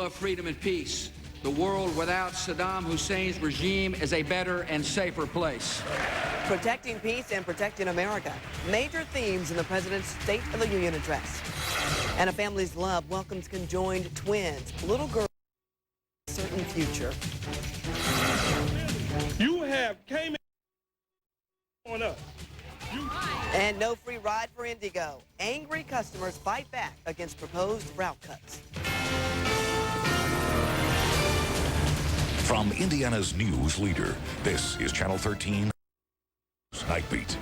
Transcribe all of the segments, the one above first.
love freedom and peace. The world without Saddam Hussein's regime is a better and safer place. Protecting peace and protecting America. Major themes in the president's State of the Union address. And a family's love welcomes conjoined twins. Little girl with a certain future. You have came on up. And no free ride for IndyGo. Angry customers fight back against proposed route cuts. From Indiana's news leader, this is Channel 13 Nightbeat.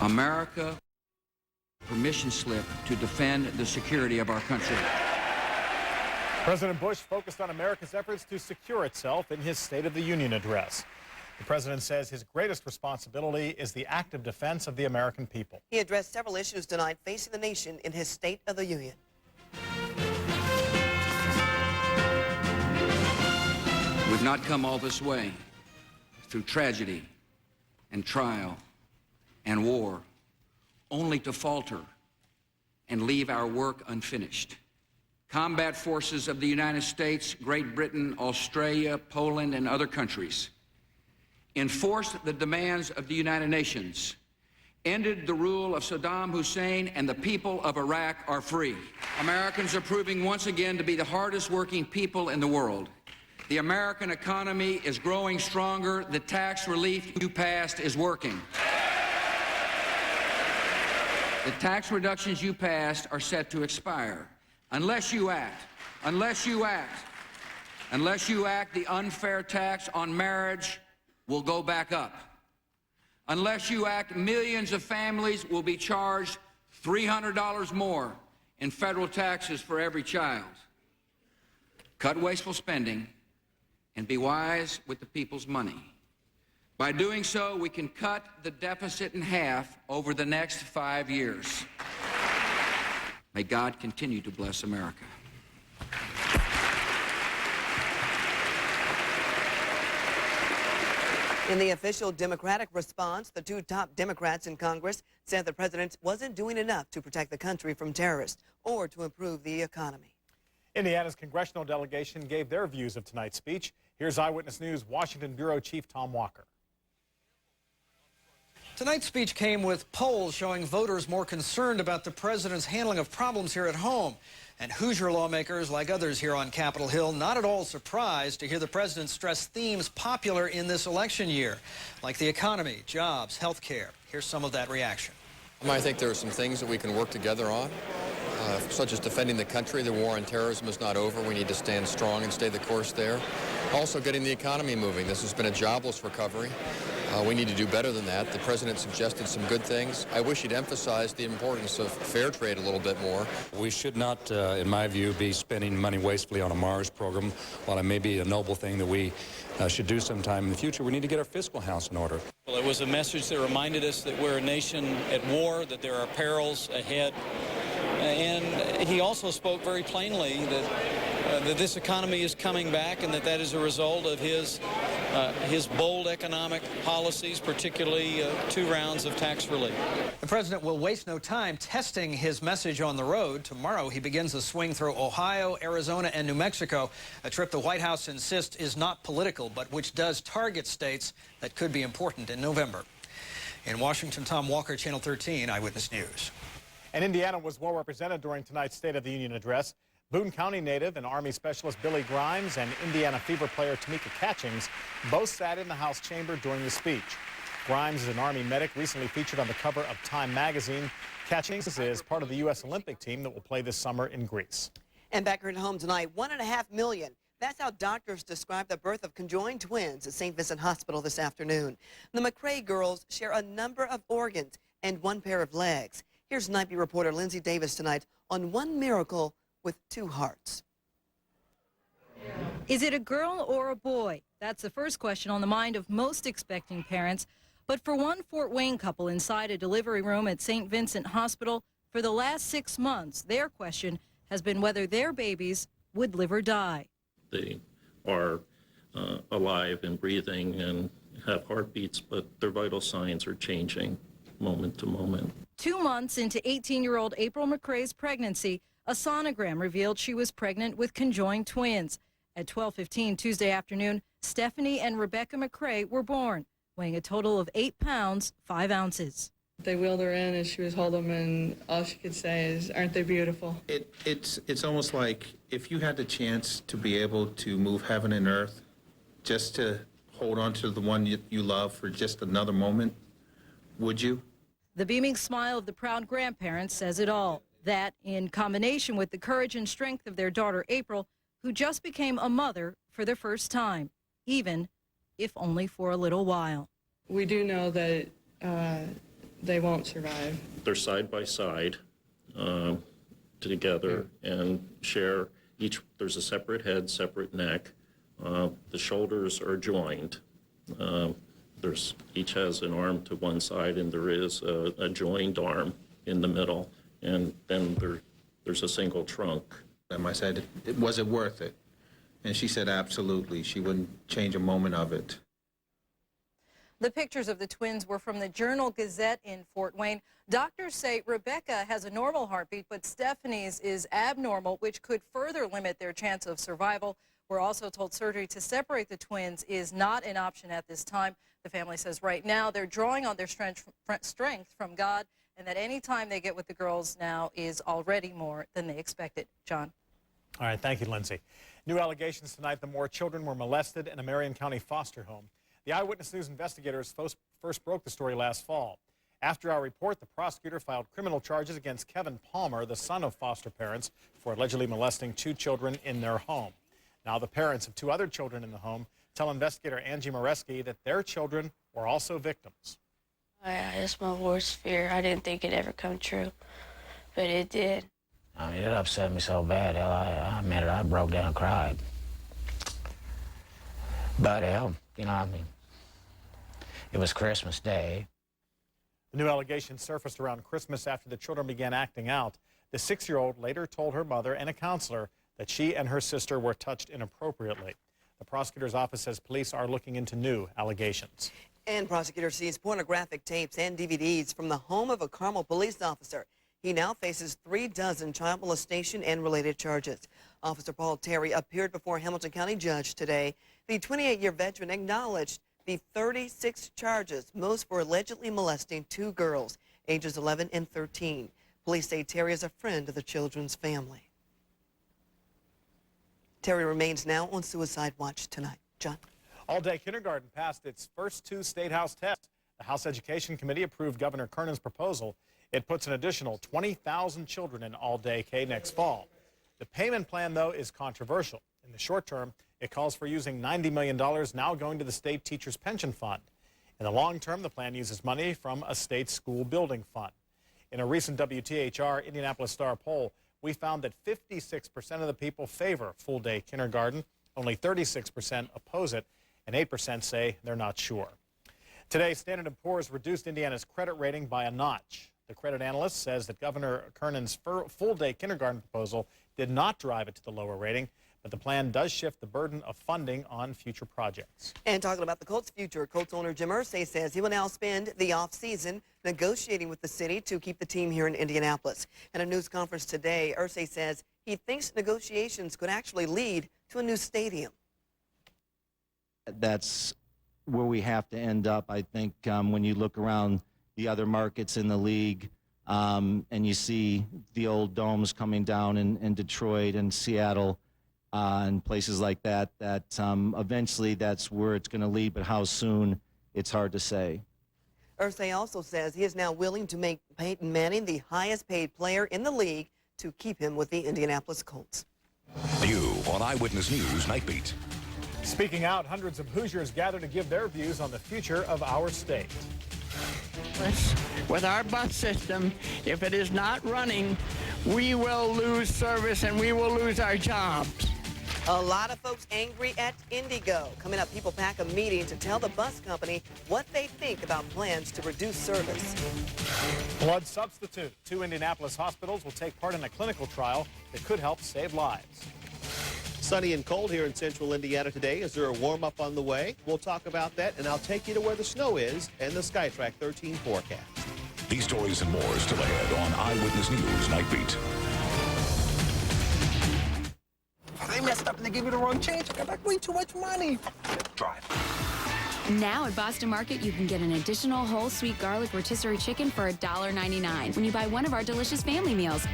America, permission slip to defend the security of our country. President Bush focused on America's efforts to secure itself in his State of the Union address. The president says his greatest responsibility is the active defense of the American people. He addressed several issues tonight facing the nation in his State of the Union. We've not come all this way through tragedy and trial and war, only to falter and leave our work unfinished. Combat forces of the United States, Great Britain, Australia, Poland, and other countries enforced the demands of the United Nations, ended the rule of Saddam Hussein, and the people of Iraq are free. Americans are proving once again to be the hardest working people in the world. The American economy is growing stronger. The tax relief you passed is working. The tax reductions you passed are set to expire. Unless you act, the unfair tax on marriage will go back up. Unless you act, millions of families will be charged $300 more in federal taxes for every child. Cut wasteful spending and be wise with the people's money. By doing so, we can cut the deficit in half over the next 5 years. May God continue to bless America. In the official Democratic response, the two top Democrats in Congress said the president wasn't doing enough to protect the country from terrorists or to improve the economy. Indiana's congressional delegation gave their views of tonight's speech. Here's Eyewitness News Washington Bureau Chief Tom Walker. Tonight's speech came with polls showing voters more concerned about the president's handling of problems here at home. And Hoosier lawmakers, like others here on Capitol Hill, not at all surprised to hear the president stress themes popular in this election year, like the economy, jobs, health care. Here's some of that reaction. I think there are some things that we can work together on, such as defending the country. The war on terrorism is not over. We need to stand strong and stay the course there. Also getting the economy moving. This has been a jobless recovery. We need to do better than that. The president suggested some good things. I wish he'd emphasized the importance of fair trade a little bit more. We should not, in my view, be spending money wastefully on a Mars program. While it may be a noble thing that we should do sometime in the future, we need to get our fiscal house in order. Well, it was a message that reminded us that we're a nation at war, that there are perils ahead. And he also spoke very plainly that this economy is coming back and that is a result of his bold economic policies, particularly 2 rounds of tax relief. The president will waste no time testing his message on the road. Tomorrow he begins a swing through Ohio, Arizona, and New Mexico, a trip the White House insists is not political, but which does target states that could be important in November. In Washington, Tom Walker, Channel 13, Eyewitness News. And Indiana was well represented during tonight's State of the Union address. Boone County native and Army specialist Billy Grimes and Indiana Fever player Tamika Catchings both sat in the House chamber during the speech. Grimes is an Army medic recently featured on the cover of Time magazine. Catchings is part of the U.S. Olympic team that will play this summer in Greece. And back here at home tonight, 1.5 million. That's how doctors describe the birth of conjoined twins at St. Vincent Hospital this afternoon. The McRae girls share a number of organs and 1 pair of legs. Here's Nightbeat reporter Lindsay Davis tonight on one miracle with 2 hearts. Is it a girl or a boy? That's the first question on the mind of most expecting parents. But for one Fort Wayne couple inside a delivery room at St. Vincent Hospital, for the last 6 months, their question has been whether their babies would live or die. They are alive and breathing and have heartbeats, but their vital signs are changing moment to moment. 2 months into 18-year-old April McRae's pregnancy, A sonogram revealed she was pregnant with conjoined twins. At 12:15 Tuesday afternoon, Stephanie and Rebecca McCray were born, weighing a total of 8 pounds, 5 ounces. They wheeled her in and she was holding them, and all she could say is, "Aren't they beautiful?" It's almost like if you had the chance to be able to move heaven and earth, just to hold on to the one you love for just another moment, would you? The beaming smile of the proud grandparents says it all. That, in combination with the courage and strength of their daughter April, who just became a mother for the first time, even if only for a little while. We do know that they won't survive. They're side by side together and share each. There's a separate head, separate neck. The shoulders are joined. Each has an arm to one side, and there is a joined arm in the middle, and then there's a single trunk. And I said, was it worth it? And she said, absolutely. She wouldn't change a moment of it. The pictures of the twins were from the Journal-Gazette in Fort Wayne. Doctors say Rebecca has a normal heartbeat, but Stephanie's is abnormal, which could further limit their chance of survival. We're also told surgery to separate the twins is not an option at this time. The family says right now they're drawing on their strength from God, and that any time they get with the girls now is already more than they expected. John. All right, thank you, Lindsay. New allegations tonight that more children were molested in a Marion County foster home. The Eyewitness News investigators first broke the story last fall. After our report, the prosecutor filed criminal charges against Kevin Palmer, the son of foster parents, for allegedly molesting 2 children in their home. Now the parents of 2 other children in the home tell investigator Andrea Morehead that their children were also victims. It's my worst fear. I didn't think it'd ever come true, but it did. I mean, it upset me so bad, I admit it, I broke down and cried. But, you know, I mean, it was Christmas Day. The new allegations surfaced around Christmas after the children began acting out. The 6-year-old later told her mother and a counselor that she and her sister were touched inappropriately. The prosecutor's office says police are looking into new allegations. And prosecutors seized pornographic tapes and DVDs from the home of a Carmel police officer. He now faces 3 dozen child molestation and related charges. Officer Paul Terry appeared before a Hamilton County judge today. The 28-year veteran acknowledged the 36 charges, most for allegedly molesting 2 girls, ages 11 and 13. Police say Terry is a friend of the children's family. Terry remains now on suicide watch tonight. John. All-day kindergarten passed its first 2 State House tests. The House Education Committee approved Governor Kernan's proposal. It puts an additional 20,000 children in all-day K next fall. The payment plan, though, is controversial. In the short term, it calls for using $90 million now going to the state teachers' pension fund. In the long term, the plan uses money from a state school building fund. In a recent WTHR Indianapolis Star poll, we found that 56% of the people favor full-day kindergarten, only 36% oppose it, and 8% say they're not sure. Today, Standard & Poor's reduced Indiana's credit rating by a notch. The credit analyst says that Governor Kernan's full-day kindergarten proposal did not drive it to the lower rating, but the plan does shift the burden of funding on future projects. And talking about the Colts' future, Colts owner Jim Irsay says he will now spend the offseason negotiating with the city to keep the team here in Indianapolis. At a news conference today, Irsay says he thinks negotiations could actually lead to a new stadium. That's where we have to end up, I think, when you look around the other markets in the league and you see the old domes coming down in Detroit and Seattle and places like that, eventually that's where it's going to lead, but how soon, it's hard to say. Irsay also says he is now willing to make Peyton Manning the highest paid player in the league to keep him with the Indianapolis Colts. New on Eyewitness News Nightbeat. Speaking out, hundreds of Hoosiers gather to give their views on the future of our state. With our bus system, if it is not running, we will lose service and we will lose our jobs. A lot of folks angry at IndyGo. Coming up, people pack a meeting to tell the bus company what they think about plans to reduce service. Blood substitute. 2 Indianapolis hospitals will take part in a clinical trial that could help save lives. Sunny and cold here in central Indiana today. Is there a warm-up on the way? We'll talk about that, and I'll take you to where the snow is and the SkyTrack 13 forecast. These stories and more still ahead on Eyewitness News Nightbeat. up and they gave me the wrong change. I got back way too much money. Drive. Now at Boston Market, you can get an additional whole sweet garlic rotisserie chicken for $1.99 when you buy one of our delicious family meals.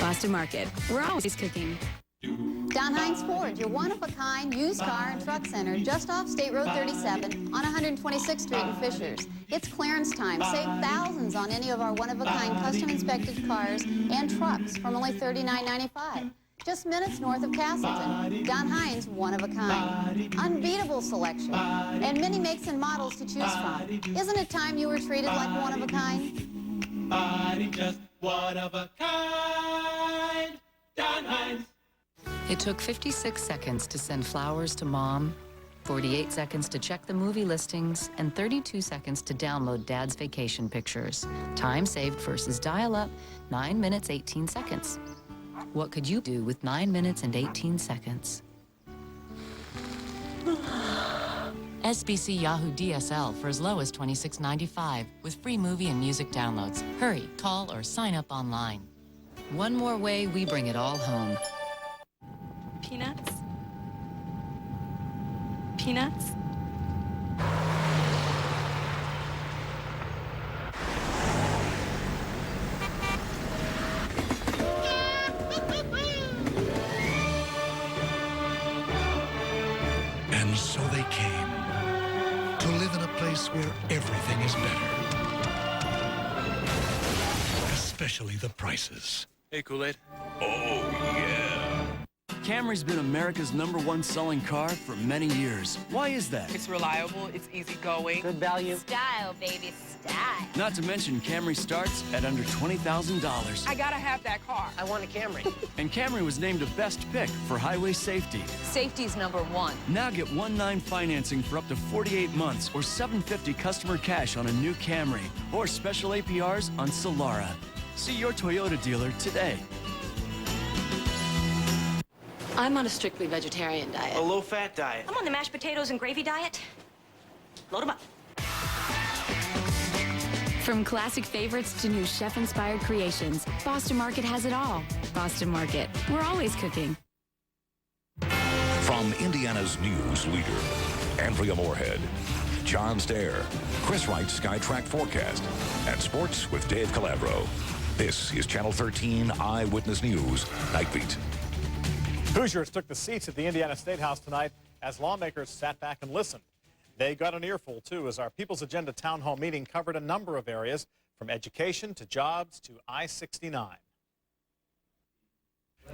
Boston Market, we're always cooking. Don Hines Ford, your one-of-a-kind used car and truck center just off State Road 37 on 126th Street in Fishers. It's clearance time. Save thousands on any of our one-of-a-kind custom-inspected cars and trucks from only $39.95. Just minutes north of Castleton. Don Hines, one of a kind. Unbeatable selection. And many makes and models to choose from. Isn't it time you were treated like one of a kind? Just one of a kind. Don Hines. It took 56 seconds to send flowers to Mom, 48 seconds to check the movie listings, and 32 seconds to download Dad's vacation pictures. Time saved versus dial-up, 9 minutes, 18 seconds. What could you do with 9 minutes and 18 seconds? SBC Yahoo DSL for as low as $26.95 with free movie and music downloads. Hurry, call, or sign up online. One more way we bring it all home. Peanuts? Peanuts? And so they came to live in a place where everything is better. Especially the prices. Hey, Kool-Aid. Oh, yeah. Camry's been America's #1 selling car for many years. Why is that? It's reliable, it's easygoing. Good value. Style, baby, style. Not to mention, Camry starts at under $20,000. I gotta have that car. I want a Camry. And Camry was named a best pick for highway safety. Safety's #1. Now get 1.9 financing for up to 48 months or $750 customer cash on a new Camry or special APRs on Solara. See your Toyota dealer today. I'm on a strictly vegetarian diet. A low-fat diet. I'm on the mashed potatoes and gravy diet. Load 'em up. From classic favorites to new chef-inspired creations, Boston Market has it all. Boston Market, we're always cooking. From Indiana's news leader, Andrea Morehead, John Stehr, Chris Wright Skytrack Forecast, and sports with Dave Calabro. This is Channel 13 Eyewitness News, Nightbeat. Hoosiers took the seats at the Indiana State House tonight as lawmakers sat back and listened. They got an earful, too, as our People's Agenda town hall meeting covered a number of areas, from education to jobs to I-69.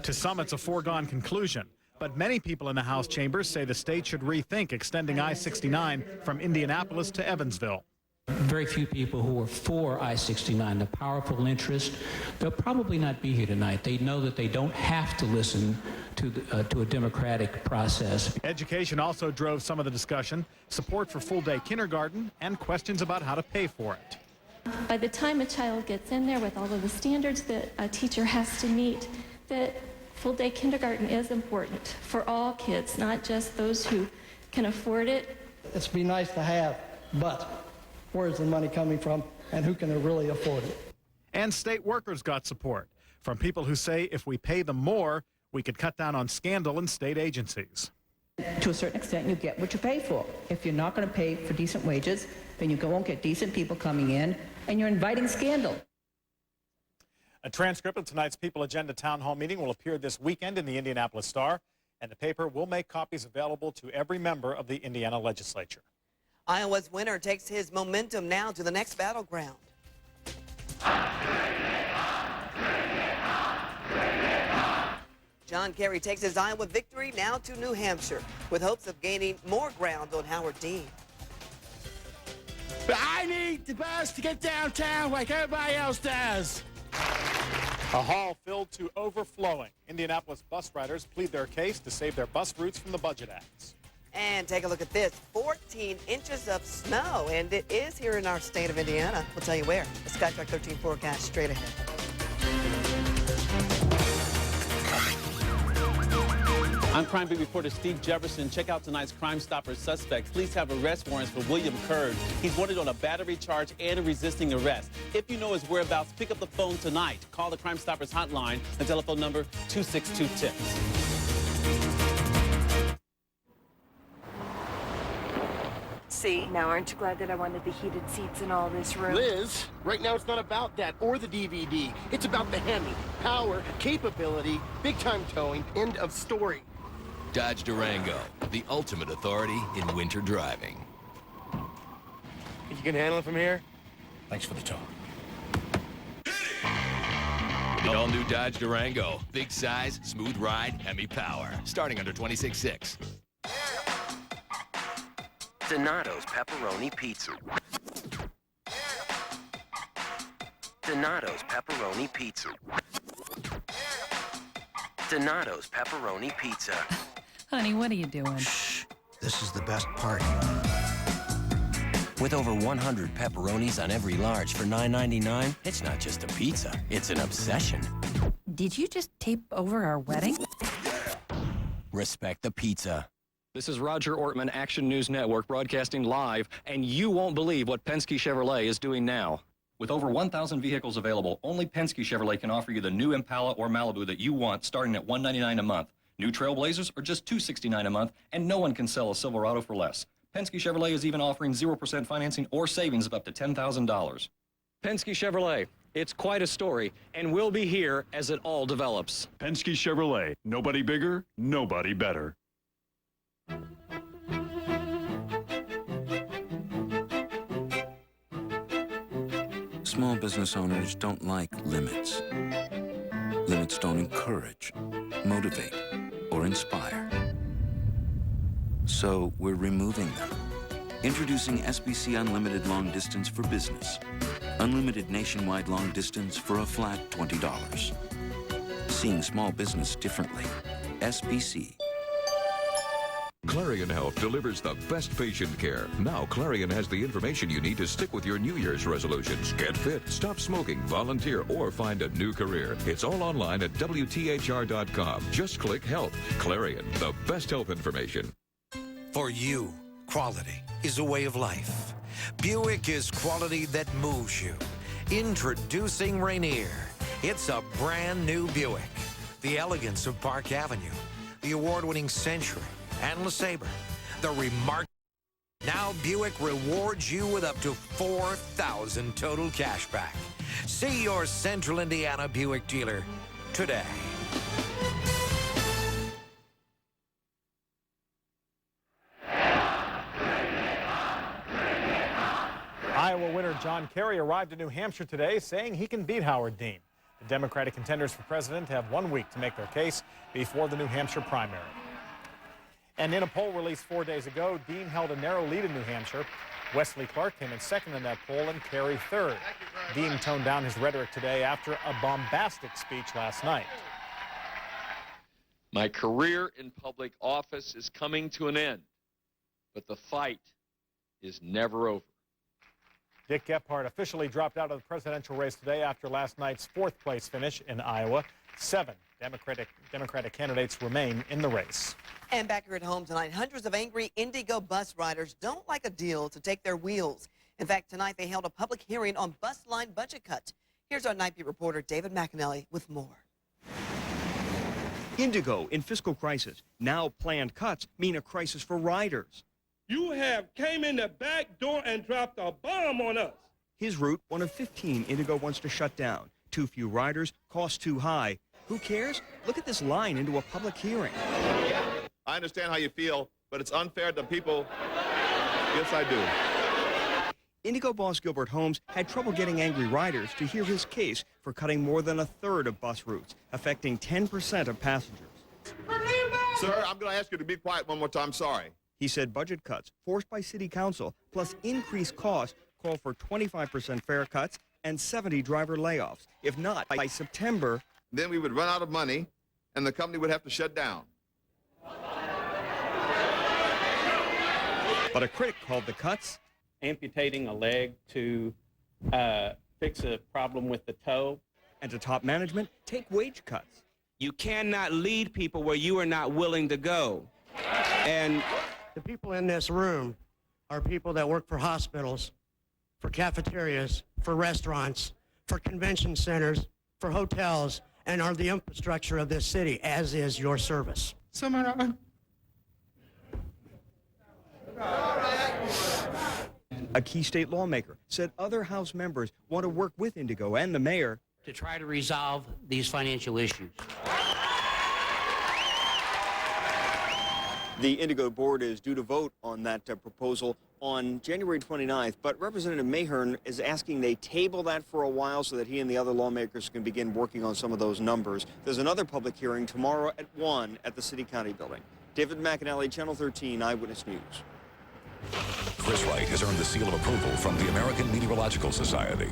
To some, it's a foregone conclusion, but many people in the House chambers say the state should rethink extending I-69 from Indianapolis to Evansville. Very few people who are for I-69, the powerful interest, they'll probably not be here tonight. They know that they don't have to listen to a democratic process. Education also drove some of the discussion, support for full-day kindergarten, and questions about how to pay for it. By the time a child gets in there with all of the standards that a teacher has to meet, that full-day kindergarten is important for all kids, not just those who can afford it. It's be nice to have, but where's the money coming from, and who can really afford it? And state workers got support from people who say if we pay them more, we could cut down on scandal in state agencies. To a certain extent, you get what you pay for. If you're not going to pay for decent wages, then you won't get decent people coming in, and you're inviting scandal. A transcript of tonight's People Agenda town hall meeting will appear this weekend in the Indianapolis Star, and the paper will make copies available to every member of the Indiana legislature. Iowa's winner takes his momentum now to the next battleground. John Kerry takes his Iowa victory now to New Hampshire with hopes of gaining more ground on Howard Dean. But I need the bus to get downtown like everybody else does. A hall filled to overflowing. Indianapolis bus riders plead their case to save their bus routes from the budget acts. And take a look at this, 14 inches of snow, and it is here in our state of Indiana. We'll tell you where. The Skytrack 13 forecast straight ahead. I'm Crime Beat reporter Steve Jefferson. Check out tonight's Crime Stoppers suspects. Police have arrest warrants for William Curd. He's wanted on a battery charge and resisting arrest. If you know his whereabouts, pick up the phone tonight. Call the Crime Stoppers hotline, the telephone number 262-TIPS. see. Now, aren't you glad that I wanted the heated seats in all this room? Liz, right now it's not about that or the DVD. It's about the Hemi. Power, capability, big-time towing, end of story. Dodge Durango, the ultimate authority in winter driving. You can handle it from here? Thanks for the talk. The all-new Dodge Durango. Big size, smooth ride, Hemi power. Starting under $26,600. Donato's Pepperoni Pizza. Donato's Pepperoni Pizza. Donato's Pepperoni Pizza. Honey, what are you doing? Shh. This is the best part. With over 100 pepperonis on every large for $9.99, it's not just a pizza, it's an obsession. Did you just tape over our wedding? Respect the pizza. This is Roger Ortman, Action News Network, broadcasting live, and you won't believe what Penske Chevrolet is doing now. With over 1,000 vehicles available, only Penske Chevrolet can offer you the new Impala or Malibu that you want, starting at $199 a month. New Trailblazers are just $269 a month, and no one can sell a Silverado for less. Penske Chevrolet is even offering 0% financing or savings of up to $10,000. Penske Chevrolet, it's quite a story, and we'll be here as it all develops. Penske Chevrolet, nobody bigger, nobody better. Small business owners don't like limits. Limits don't encourage, motivate, or inspire. So we're removing them. Introducing SBC Unlimited Long Distance for Business. Unlimited nationwide long distance for a flat $20. Seeing small business differently. SBC. Clarion Health delivers the best patient care. Now Clarion has the information you need to stick with your New Year's resolutions. Get fit, stop smoking, volunteer, or find a new career. It's all online at WTHR.com. Just click Health. Clarion, the best health information. For you, quality is a way of life. Buick is quality that moves you. Introducing Rainier. It's a brand new Buick. The elegance of Park Avenue. The award-winning Century and LeSabre. The remarkable. Now Buick rewards you with up to $4,000 total cash back. See your Central Indiana Buick dealer today. Iowa winner John Kerry arrived in New Hampshire today saying he can beat Howard Dean. The Democratic contenders for president have 1 week to make their case before the New Hampshire primary. And in a poll released 4 days ago, Dean held a narrow lead in New Hampshire. Wesley Clark came in second in that poll and Kerry third. Dean toned down his rhetoric today after a bombastic speech last night. My career in public office is coming to an end, but the fight is never over. Dick Gephardt officially dropped out of the presidential race today after last night's fourth-place finish in Iowa. 7 Democratic candidates remain in the race. And back here at home tonight, hundreds of angry IndyGo bus riders don't like a deal to take their wheels. In fact, tonight they held a public hearing on bus line budget cuts. Here's our Nightbeat reporter, David McAnally, with more. IndyGo in fiscal crisis. Now planned cuts mean a crisis for riders. You have came in the back door and dropped a bomb on us. His route, one of 15 IndyGo wants to shut down. Too few riders, cost too high. Who cares? Look at this line into a public hearing. I understand how you feel, but it's unfair to people. Yes, I do. IndyGo boss Gilbert Holmes had trouble getting angry riders to hear his case for cutting more than a third of bus routes, affecting 10% of passengers. Sir, I'm going to ask you to be quiet one more time. Sorry. He said budget cuts forced by city council plus increased costs call for 25% fare cuts and 70 driver layoffs. If not, by September, then we would run out of money and the company would have to shut down. But a critic called the cuts amputating a leg to fix a problem with the toe. And to top management, take wage cuts. You cannot lead people where you are not willing to go. And the people in this room are people that work for hospitals, for cafeterias, for restaurants, for convention centers, for hotels, and are the infrastructure of this city, as is your service. A key state lawmaker said other House members want to work with IndyGo and the mayor to try to resolve these financial issues. The IndyGo board is due to vote on that proposal on January 29th, but Representative Mahern is asking they table that for a while so that he and the other lawmakers can begin working on some of those numbers. There's another public hearing tomorrow at 1 at the City County building. David McAnally, Channel 13, Eyewitness News. Chris Wright has earned the seal of approval from the American Meteorological Society.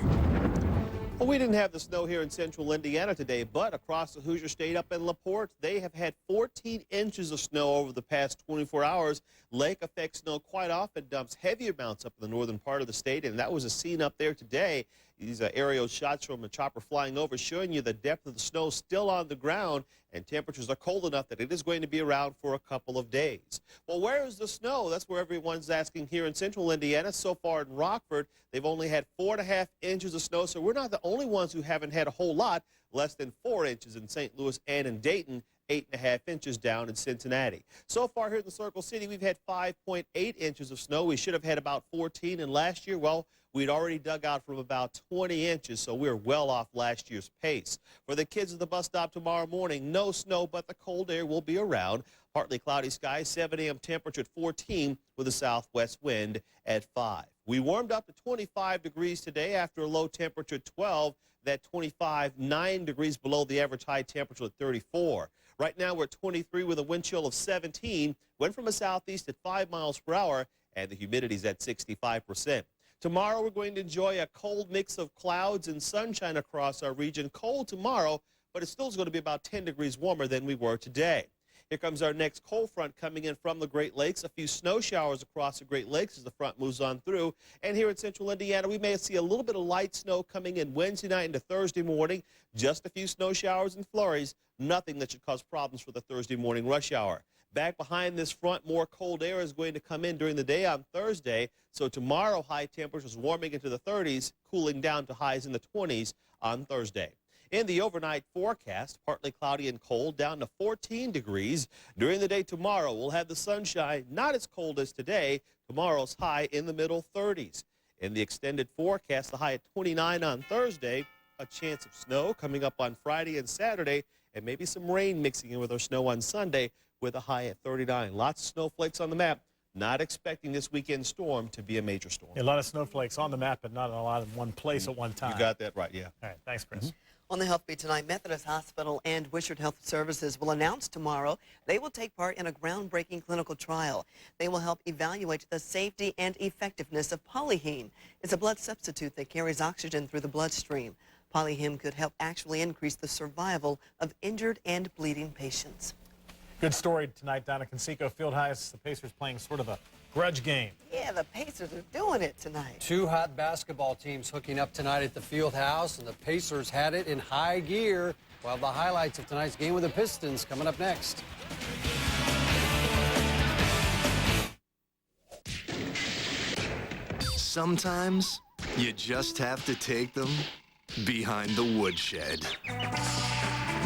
Well, we didn't have the snow here in central Indiana today, but across the Hoosier State up in LaPorte, they have had 14 inches of snow over the past 24 hours. Lake effect snow quite often dumps heavy amounts up in the northern part of the state, and that was a scene up there today. These aerial shots from a chopper flying over showing you the depth of the snow still on the ground, and temperatures are cold enough that it is going to be around for a couple of days. Well, where is the snow? That's where everyone's asking here in central Indiana. So far in Rockford, they've only had 4.5 inches of snow, so we're not the only ones who haven't had a whole lot. Less than 4 inches in St. Louis and in Dayton, 8.5 inches down in Cincinnati. So far here in the Circle City, we've had 5.8 inches of snow. We should have had about 14, and last year, well, we'd already dug out from about 20 inches, so we're well off last year's pace. For the kids at the bus stop tomorrow morning, no snow, but the cold air will be around. Partly cloudy skies, 7 a.m. temperature at 14 with a southwest wind at 5. We warmed up to 25 degrees today after a low temperature at 12. That 25, 9 degrees below the average high temperature at 34. Right now we're at 23 with a wind chill of 17. Went from a southeast at 5 miles per hour, and the humidity's at 65%. Tomorrow we're going to enjoy a cold mix of clouds and sunshine across our region. Cold tomorrow, but it still is going to be about 10 degrees warmer than we were today. Here comes our next cold front coming in from the Great Lakes. A few snow showers across the Great Lakes as the front moves on through. And here in central Indiana, we may see a little bit of light snow coming in Wednesday night into Thursday morning. Just a few snow showers and flurries. Nothing that should cause problems for the Thursday morning rush hour. Back behind this front, more cold air is going to come in during the day on Thursday. So tomorrow, high temperatures warming into the 30s, cooling down to highs in the 20s on Thursday. In the overnight forecast, partly cloudy and cold, down to 14 degrees. During the day tomorrow, we'll have the sunshine, not as cold as today. Tomorrow's high in the middle 30s. In the extended forecast, the high at 29 on Thursday. A chance of snow coming up on Friday and Saturday, and maybe some rain mixing in with our snow on Sunday with a high at 39. Lots of snowflakes on the map. Not expecting this weekend storm to be a major storm. A lot of snowflakes on the map, but not a lot in one place at one time. You got that right, yeah. All right, thanks, Chris. On the Health Beat tonight, Methodist Hospital and Wishart Health Services will announce tomorrow they will take part in a groundbreaking clinical trial. They will help evaluate the safety and effectiveness of polyheme. It's a blood substitute that carries oxygen through the bloodstream. Polyheme could help actually increase the survival of injured and bleeding patients. Good story tonight down at Conseco Fieldhouse. The Pacers playing sort of a grudge game. Yeah, the Pacers are doing it tonight. Two hot basketball teams hooking up tonight at the Fieldhouse, and the Pacers had it in high gear. Well, the highlights of tonight's game with the Pistons coming up next. Sometimes you just have to take them behind the woodshed.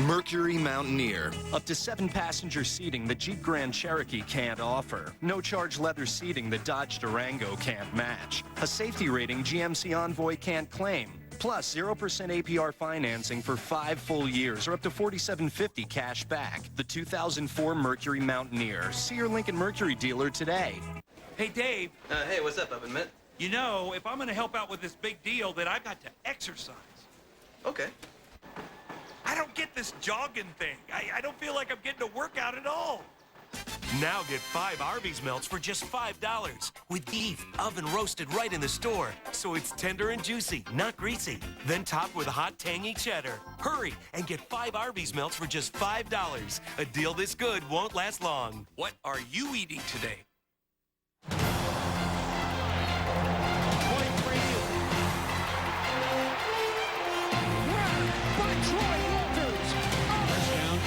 Mercury Mountaineer. Up to 7 passenger seating the Jeep Grand Cherokee can't offer. No charge leather seating the Dodge Durango can't match. A safety rating GMC Envoy can't claim. Plus 0% APR financing for 5 full years or up to $4,750 cash back. The 2004 Mercury Mountaineer. See your Lincoln Mercury dealer today. Hey, Dave. Hey, what's up, Evan? Mitt? You know, if I'm going to help out with this big deal, then I got to exercise. Okay. I don't get this jogging thing. I don't feel like I'm getting a workout at all. Now get 5 Arby's melts for just $5 with beef oven roasted right in the store. So it's tender and juicy, not greasy. Then topped with hot, tangy cheddar. Hurry and get 5 Arby's melts for just $5. A deal this good won't last long. What are you eating today?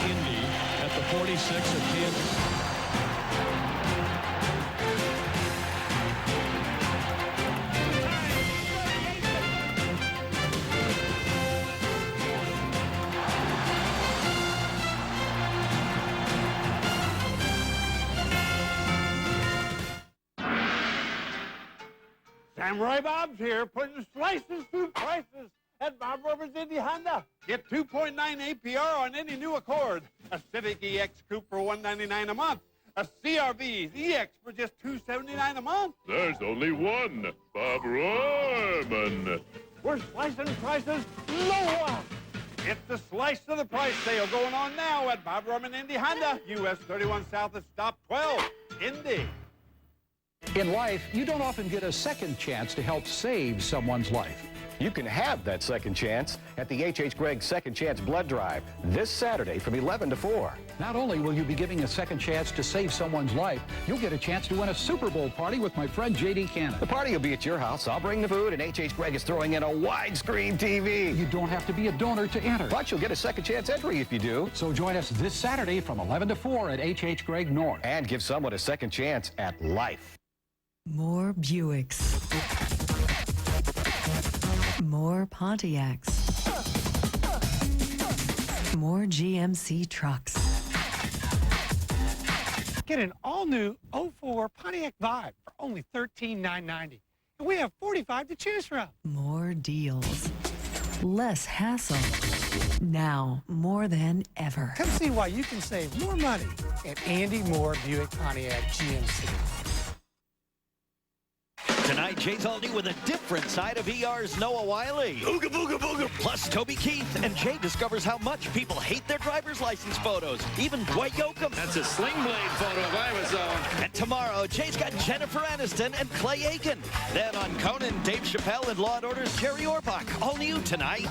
Indy at the 46 of Kansas. Samurai Bob's here, putting slices through prices at Bob Roberts Indy Honda. Get 2.9 APR on any new Accord. A Civic EX Coupe for $199 a month. A CRV EX for just $279 a month. There's only one Bob Roman. We're slicing prices lower. It's the Slice of the Price sale going on now at Bob Roman Indy Honda, US 31 South at Stop 12, Indy. In life, you don't often get a second chance to help save someone's life. You can have that second chance at the H.H. Gregg Second Chance Blood Drive this Saturday from 11 to 4. Not only will you be giving a second chance to save someone's life, you'll get a chance to win a Super Bowl party with my friend J.D. Cannon. The party will be at your house. I'll bring the food, and H.H. Gregg is throwing in a widescreen TV. You don't have to be a donor to enter. But you'll get a second chance entry if you do. So join us this Saturday from 11 to 4 at H.H. Gregg North. And give someone a second chance at life. More Buicks. More Pontiacs. More GMC trucks. Get an all-new 04 Pontiac Vibe for only $13,990. And we have 45 to choose from. More deals. Less hassle. Now, more than ever. Come see why you can save more money at Andy Moore Buick Pontiac GMC. Tonight, Jay's all new with a different side of ER's Noah Wiley. Ooga booga booga. Plus, Toby Keith and Jay discovers how much people hate their driver's license photos. Even Dwight Yoakam. That's a sling blade photo of Iwazone. And tomorrow, Jay's got Jennifer Aniston and Clay Aiken. Then on Conan, Dave Chappelle and Law & Order's Jerry Orbach. All new tonight.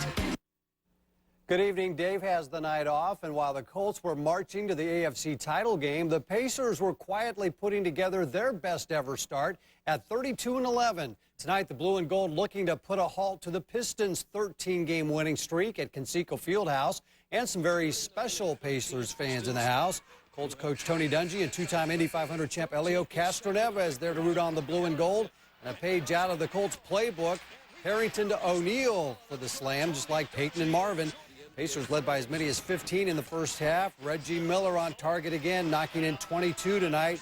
Good evening. Dave has the night off, and while the Colts were marching to the AFC title game, the Pacers were quietly putting together their best ever start at 32-11. Tonight, the blue and gold looking to put a halt to the Pistons' 13-game winning streak at Conseco Fieldhouse, and some very special Pacers fans in the house. Colts coach Tony Dungy and two-time Indy 500 champ Elio Castroneves there to root on the blue and gold. And a page out of the Colts playbook, Harrington to O'Neal for the slam, just like Peyton and Marvin. Pacers led by as many as 15 in the first half. Reggie Miller on target again, knocking in 22 tonight.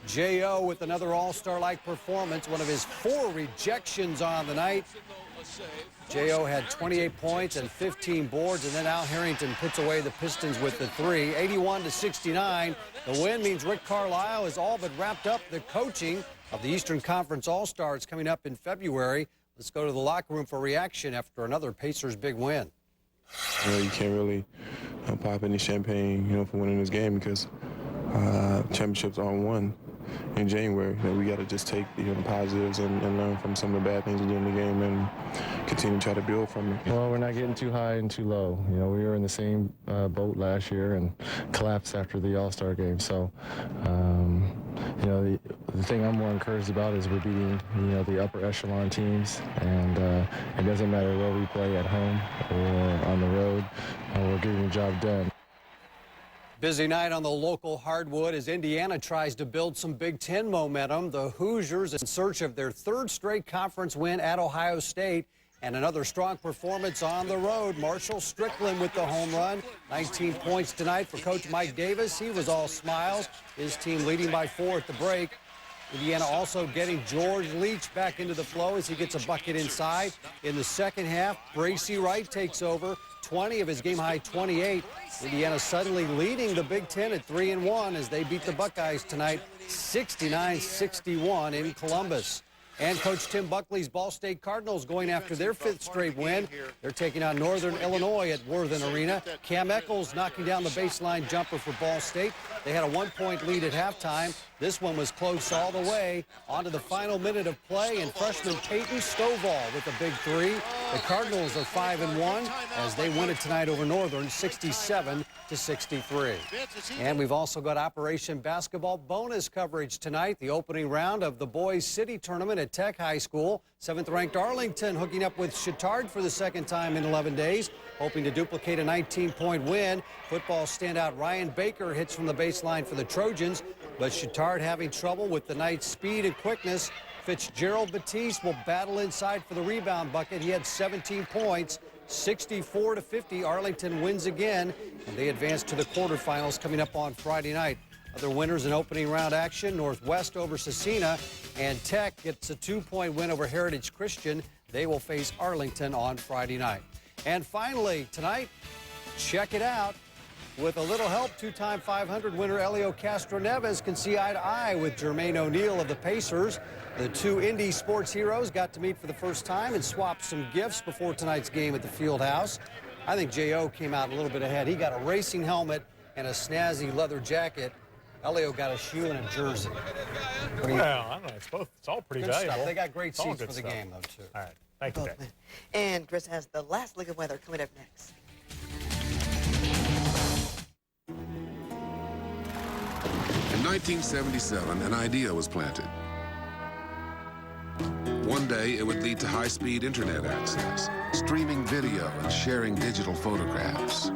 J.O. with another all-star-like performance, one of his 4 rejections on the night. J.O. had 28 points and 15 boards, and then Al Harrington puts away the Pistons with the 3, 81-69. The win means Rick Carlisle has all but wrapped up the coaching of the Eastern Conference All-Stars coming up in February. Let's go to the locker room for reaction after another Pacers big win. You can't really pop any champagne, for winning this game because championships aren't won in January. We got to just take the positives and learn from some of the bad things we did in the game and continue to try to build from it. Well, we're not getting too high and too low. We were in the same boat last year and collapsed after the All-Star game. So, the thing I'm more encouraged about is we're beating, the upper echelon teams, and it doesn't matter where we play, at home or on the road, we're getting the job done. Busy night on the local hardwood as Indiana tries to build some Big Ten momentum. The Hoosiers in search of their 3rd straight conference win at Ohio State. And another strong performance on the road. Marshall Strickland with the home run. 19 points tonight for Coach Mike Davis. He was all smiles. His team leading by 4 at the break. Indiana also getting George Leach back into the flow as he gets a bucket inside. In the second half, Bracy Wright takes over. 20 of his game-high 28. Indiana suddenly leading the Big Ten at 3-1 as they beat the Buckeyes tonight 69-61 in Columbus. And Coach Tim Buckley's Ball State Cardinals going after their 5th straight win. They're taking on Northern Illinois at Worthen Arena. Cam Eccles knocking down the baseline jumper for Ball State. They had a 1-point lead at halftime. This one was close all the way. On to the final minute of play, and freshman Peyton Stovall with a big 3. The Cardinals are 5-1 as they win it tonight over Northern 67-63. And we've also got Operation Basketball bonus coverage tonight. The opening round of the Boys City Tournament at Tech High School. 7th-ranked Arlington hooking up with Chittard for the 2nd time in 11 days, hoping to duplicate a 19-point win. Football standout Ryan Baker hits from the baseline for the Trojans, but Chittard having trouble with the night's speed and quickness. Fitzgerald Batiste will battle inside for the rebound bucket. He had 17 points. 64-50, Arlington wins again, and they advance to the quarterfinals coming up on Friday night. Other winners in opening round action, Northwest over Cecina, And Tech gets a 2-point win over Heritage Christian. They will face Arlington on Friday night. And finally, tonight, check it out. With a little help, two-time 500 winner Elio Castroneves can see eye to eye with Jermaine O'Neal of the Pacers. The two Indy sports heroes got to meet for the first time and swap some gifts before tonight's game at the Fieldhouse. I think J.O. came out a little bit ahead. He got a racing helmet and a snazzy leather jacket. Elio got a shoe and a jersey. Well, I don't know. It's both. It's all pretty Good valuable. stuff. They got great seats for the stuff. game, though, too. All right. Thank you, Dave. And Chris has the last look of weather coming up next. In 1977, an idea was planted. One day, it would lead to high-speed internet access, streaming video, and sharing digital photographs.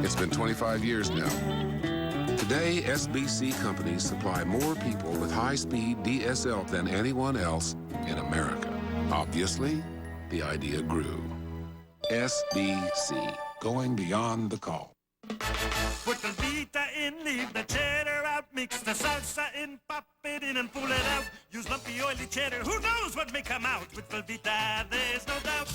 It's been 25 years now. Today, SBC companies supply more people with high-speed DSL than anyone else in America. Obviously, the idea grew. SBC, going beyond the call. Put the Vita in, leave the cheddar out, mix the salsa in, pop it in and pull it out. Use lumpy, oily cheddar, who knows what may come out? With Velveeta, there's no doubt.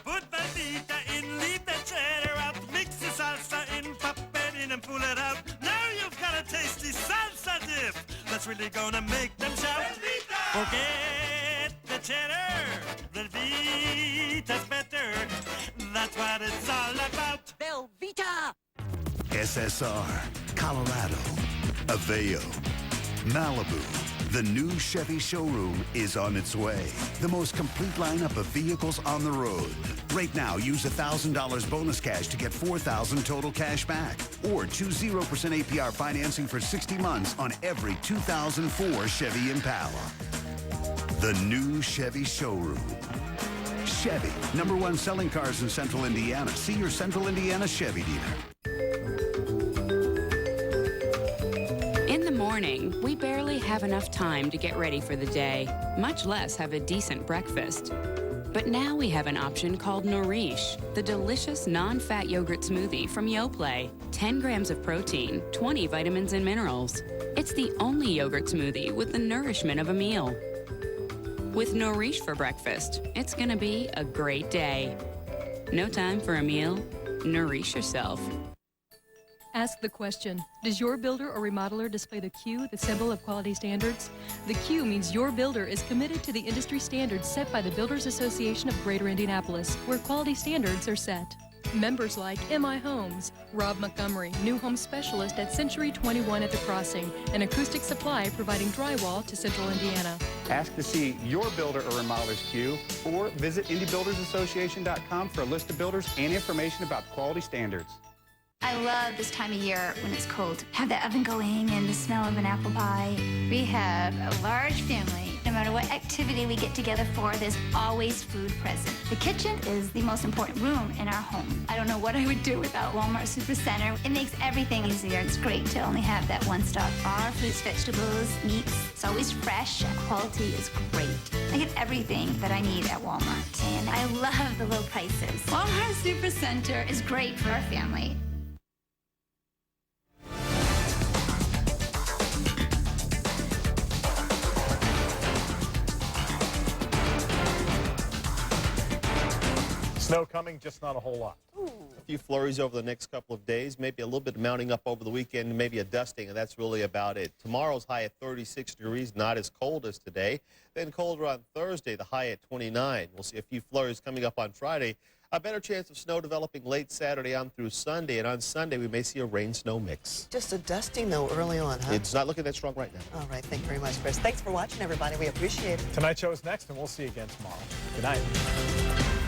Put Velveeta in, leave the cheddar out, mix the salsa in, pop it in and pull it out. Now you've got a tasty salsa dip that's really gonna make them shout. Velveeta! Forget the cheddar, Velveeta's better. That's what it's all about. Velveeta! SSR, Colorado, Aveo, Malibu. The new Chevy showroom is on its way. The most complete lineup of vehicles on the road. Right now, use $1,000 bonus cash to get $4,000 total cash back. Or choose 0% APR financing for 60 months on every 2004 Chevy Impala. The new Chevy showroom. Chevy, #1 selling cars in Central Indiana. See your Central Indiana Chevy dealer. In the morning, we barely have enough time to get ready for the day, much less have a decent breakfast. But now we have an option called Nourish, the delicious non-fat yogurt smoothie from Yoplait. 10 grams of protein, 20 vitamins and minerals. It's the only yogurt smoothie with the nourishment of a meal. With Nourish for breakfast, it's gonna be a great day. No time for a meal? Nourish yourself. Ask the question, does your builder or remodeler display the Q, the symbol of quality standards? The Q means your builder is committed to the industry standards set by the Builders Association of Greater Indianapolis, where quality standards are set. Members like M.I. Homes, Rob Montgomery, new home specialist at Century 21 at the Crossing, and Acoustic Supply providing drywall to Central Indiana. Ask to see your builder or remodeler's queue, or visit IndyBuildersAssociation.com for a list of builders and information about quality standards. I love this time of year when it's cold. Have the oven going and the smell of an apple pie. We have a large family. No matter what activity we get together for, there's always food present. The kitchen is the most important room in our home. I don't know what I would do without Walmart Supercenter. It makes everything easier. It's great to only have that one stop. Our fruits, vegetables, meats, it's always fresh. Quality is great. I get everything that I need at Walmart. And I love the low prices. Walmart Supercenter is great for our family. Snow coming, just not a whole lot. A few flurries over the next couple of days, maybe a little bit mounting up over the weekend, maybe a dusting, and that's really about it. Tomorrow's high at 36 degrees, not as cold as today. Then colder on Thursday, the high at 29. We'll see a few flurries coming up on Friday. A better chance of snow developing late Saturday on through Sunday, and on Sunday we may see a rain-snow mix. Just a dusting, though, early on, huh? It's not looking that strong right now. All right, thank you very much, Chris. Thanks for watching, everybody. We appreciate it. Tonight's show is next, and we'll see you again tomorrow. Good night.